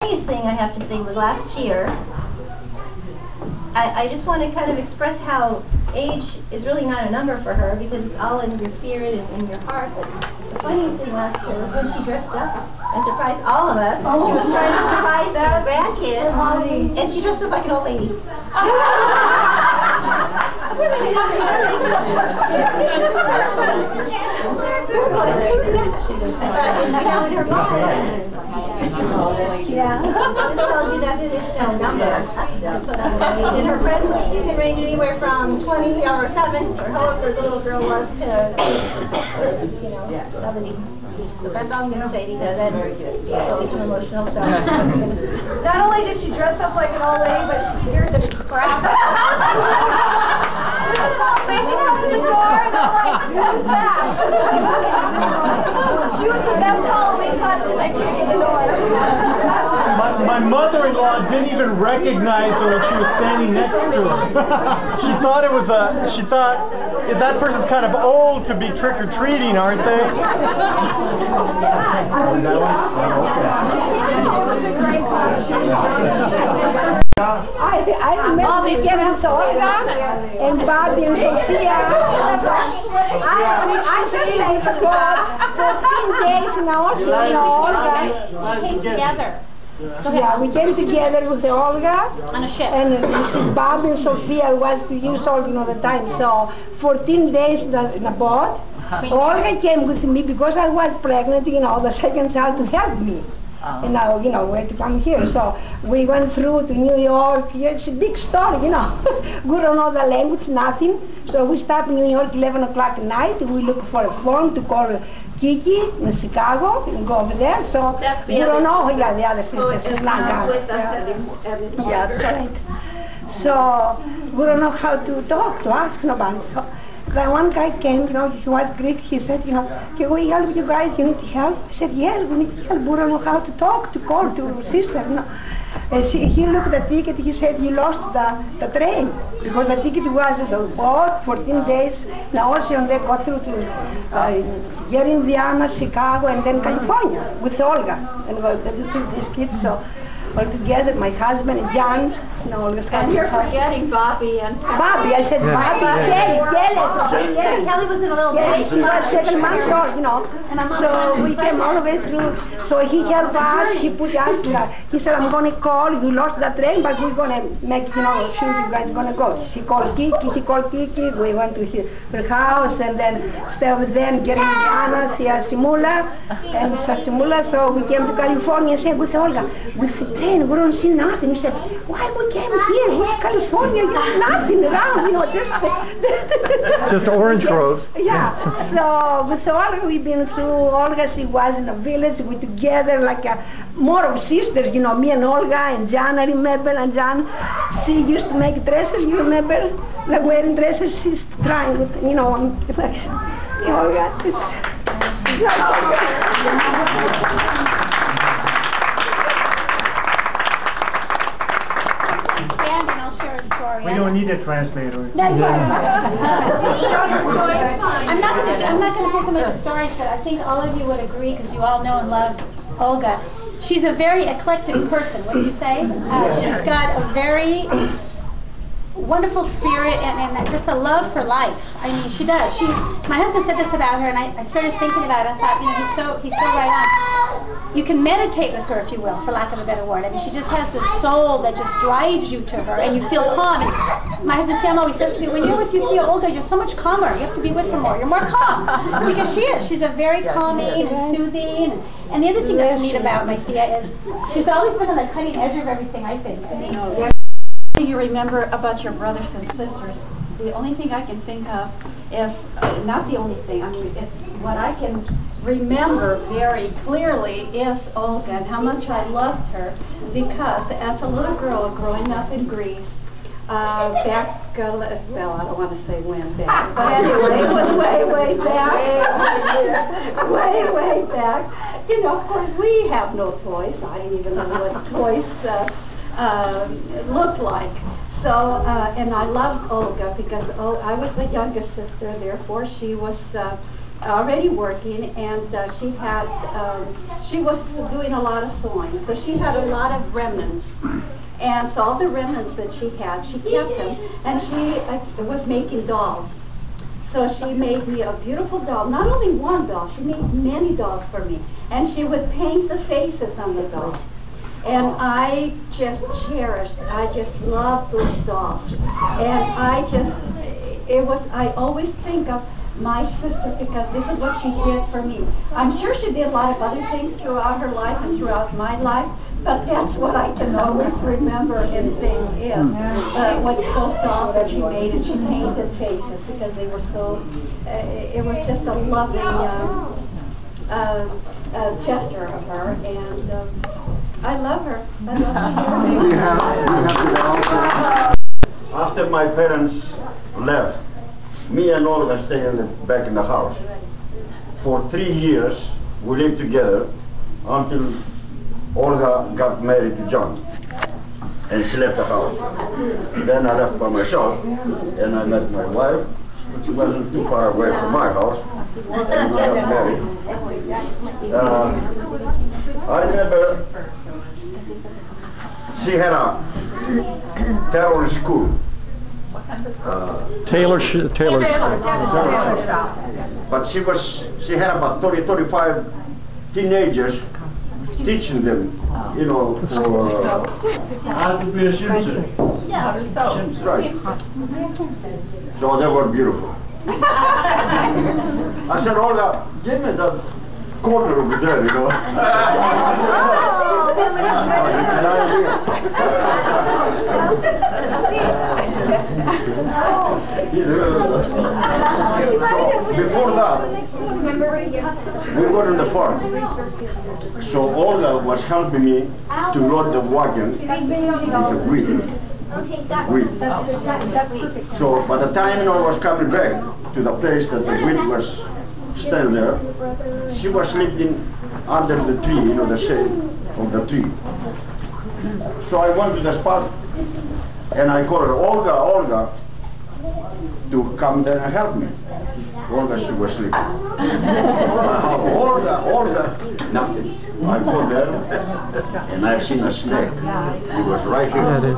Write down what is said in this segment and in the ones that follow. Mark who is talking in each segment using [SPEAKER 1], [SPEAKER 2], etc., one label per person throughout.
[SPEAKER 1] funniest thing I have to say was last year. I just want to kind of express how age is really not a number for her because it's all in your spirit and in your heart. But the funniest thing last year was when she dressed up and surprised all of us. She was trying to surprise the grandkids, and she dressed up like an old lady. Yeah, it tells you that it's a number. And her friends can range anywhere from 20 or 7, or however the little girl was, to 70. So that's all I'm going to say because then I'll become emotional. So
[SPEAKER 2] not only did she dress up like an old lady, but she scared the crap out of the door, and I'm like, who's that? She was the best Halloween costume I could get the door.
[SPEAKER 3] My mother-in-law didn't even recognize her when she was standing next to her. She thought it was that person's kind of old to be trick-or-treating, aren't they?
[SPEAKER 4] I remember getting to Olga and Bobby and Sophia. I stayed for 14 days now, also, Olga.
[SPEAKER 1] we came together.
[SPEAKER 4] Yeah, we came together with the Olga.
[SPEAKER 1] On a ship.
[SPEAKER 4] And Bobby and Sophia was 2 years old, at the time. So 14 days in a boat. Olga came with me because I was pregnant, the second child to help me. And now, we had to come here. So we went through to New York. It's a big story, We don't know the language, nothing. So we stopped in New York 11 o'clock at night. We look for a phone to call Kiki in Chicago and go over there. So we don't know. Yeah, the other sister, Sri Lanka. Yeah, that's right. So we don't know how to talk, to ask nobody. So then one guy came, he was Greek. He said, can we help you guys? You need help? I said, yes, we need help. We don't know how to talk, to call to sister. And he looked at the ticket. He said he lost the train because the ticket was the boat, 14 days. Now also they go through to here in Vienna, Chicago, and then California with Olga and these kids. So all together, my husband, John, Olga's
[SPEAKER 1] And you're forgetting Bobby and
[SPEAKER 4] Bobby. I said, Bobby, Kelly.
[SPEAKER 1] Kelly was in a little baby.
[SPEAKER 4] She was 7 months old, So we came all the way through. So he helped us. He put us. He said, I'm going to call. You lost the train, but we're going to make, sure you guys going to go. She called Kiki. He called Kiki. We went to her house and then stayed with them, getting Diana, Simula, and Simula. So we came to California and said, with Olga, with the train, we don't see nothing. He said, why we came here? It's California. There's nothing around,
[SPEAKER 3] just orange groves.
[SPEAKER 4] Yeah. So with Olga, we've been through. Olga, she was in a village. We together like more of sisters. Me and Olga and John. I remember, and John, she used to make dresses. You remember, like wearing dresses. She's trying with, Olga. She's
[SPEAKER 3] We don't need a translator.
[SPEAKER 1] No, I'm not going to say so much of stories, but I think all of you would agree, because you all know and love Olga. She's a very eclectic person, wouldn't you say? She's got a very wonderful spirit and just a love for life. I mean, she does. My husband said this about her, and I started thinking about it. I thought, he's so right on. You can meditate with her, if you will, for lack of a better word. I mean, she just has this soul that just drives you to her, and you feel calm. And my husband Sam always says to me, when you're with Olga, you're so much calmer. You have to be with her more. You're more calm. Because she is. She's a very calming and soothing. And the other thing that's neat about Marcia is she's always been on the cutting edge of everything, I think. I mean, you remember about your brothers and sisters. The only thing I can think of is, not the only thing, I mean, it's what I can remember very clearly is Olga and how much I loved her, because as a little girl growing up in Greece, back, well, I don't want to say when back, but anyway, it was way back, way back. Of course, we have no toys. I didn't even know what toys looked like. So, and I loved Olga because I was the youngest sister, therefore she was already working, and she was doing a lot of sewing, so she had a lot of remnants. And so all the remnants that she had, she kept them, and she was making dolls. So she made me a beautiful doll, not only one doll, she made many dolls for me. And she would paint the faces on the dolls. And I just cherished, I just loved those dolls. And I always think of my sister because this is what she did for me. I'm sure she did a lot of other things throughout her life and throughout my life, but that's what I can always remember and think is what those dolls that she made, and she painted faces because they were so, it was just a loving gesture of her, and I love her. I love her.
[SPEAKER 5] After my parents left, me and Olga stayed back in the house. For 3 years, we lived together until Olga got married to John, and she left the house. Then I left by myself, and I met my wife. She wasn't too far away from my house, and we got married. I remember she had a terror school.
[SPEAKER 3] Taylor.
[SPEAKER 5] But she had about 35 teenagers teaching them, you know, how to be a Simpson. Right. So they were beautiful. I said, Olga, give me that corner over there, you know. Before that, we were in the farm. So Olga was helping me to load the wagon with the wheat. So by the time I was coming back to the place that the wheat was still there, she was sleeping under the tree, you know, the shade of the tree. So I went to the spot and I called her, Olga, to come there and help me. Olga, she was sleeping. Olga, nothing. I go there and I've seen a snake. He was right here. The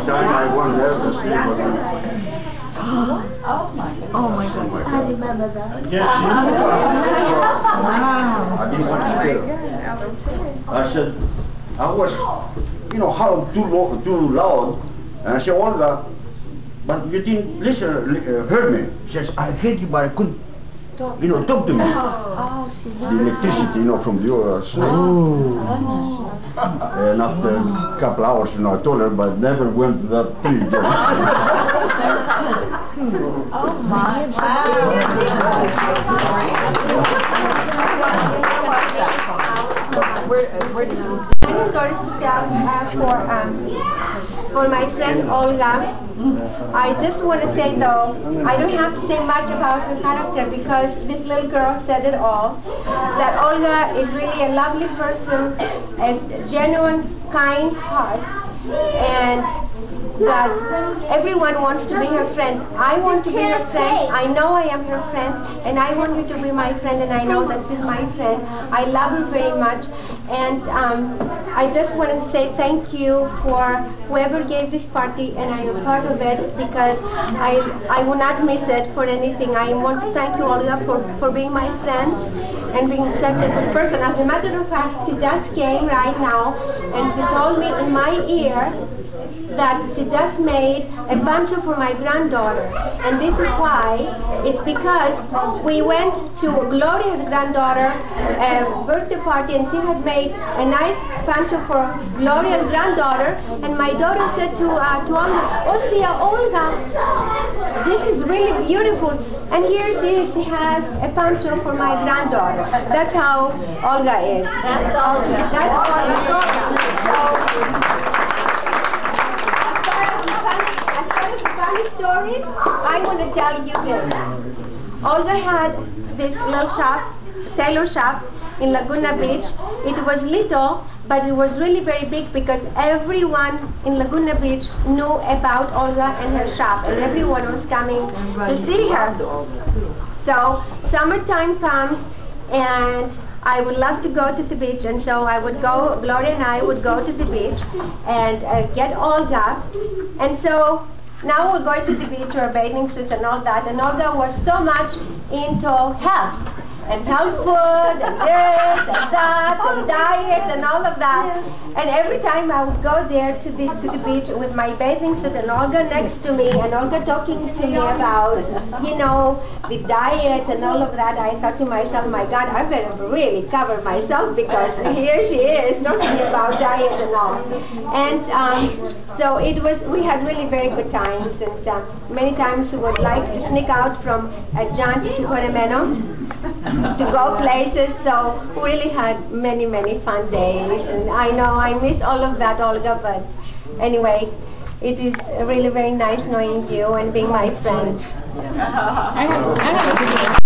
[SPEAKER 5] time I went there, the snake was in.
[SPEAKER 2] Oh my God. I remember that.
[SPEAKER 5] I didn't want to scare her. I said, I was, you know, howled too loud. And I said, Olga, but you didn't heard me. She says, I heard you, but I couldn't, you know, talk to me. The electricity, you know, from the snake. And after a couple hours, you know, I told her, but never went to that tree again.
[SPEAKER 2] Oh my God.
[SPEAKER 6] Many stories to tell for my friend Olga. I just want to say though, I don't have to say much about her character because this little girl said it all. That Olga is really a lovely person, a genuine, kind heart, and that everyone wants to be her friend. I want to be her friend. I know I am her friend, and I want her to be my friend, and I know that she's my friend. I love her very much, and I just want to say thank you for whoever gave this party, and I am part of it because I will not miss it for anything. I want to thank you, Olga, for being my friend and being such a good person. As a matter of fact, she just came right now, and she told me in my ear that she just made a poncho for my granddaughter. And this is why. It's because we went to Gloria's granddaughter birthday party, and she had made a nice poncho for Gloria's granddaughter, and my daughter said to Olga, Olga, this is really beautiful. And here she is, she has a poncho for my granddaughter. That's how Olga is. That's Olga. That's Olga. Funny stories, I want to tell you this. Olga had this little shop, tailor shop in Laguna Beach. It was little, but it was really very big because everyone in Laguna Beach knew about Olga and her shop, and everyone was coming to see her. So summertime comes, and I would love to go to the beach, and so I would go, Gloria and I would go to the beach and get Olga. And so now we're going to the beach, or bathing suits and all that, and Olga was so much into health and health food and this and that and diet and all of that. And every time I would go there to the beach with my bathing suit and Olga next to me, and Olga talking to me about, you know, the diet and all of that, I thought to myself, my God, I better really cover myself, because here she is talking about diet and all. And so it was, we had really very good times, and many times we would like to sneak out from John to Sicorimeno to go places. So we really had many, many fun days, and I know I miss all of that, Olga, but anyway, it is really very nice knowing you and being my friend.
[SPEAKER 1] I have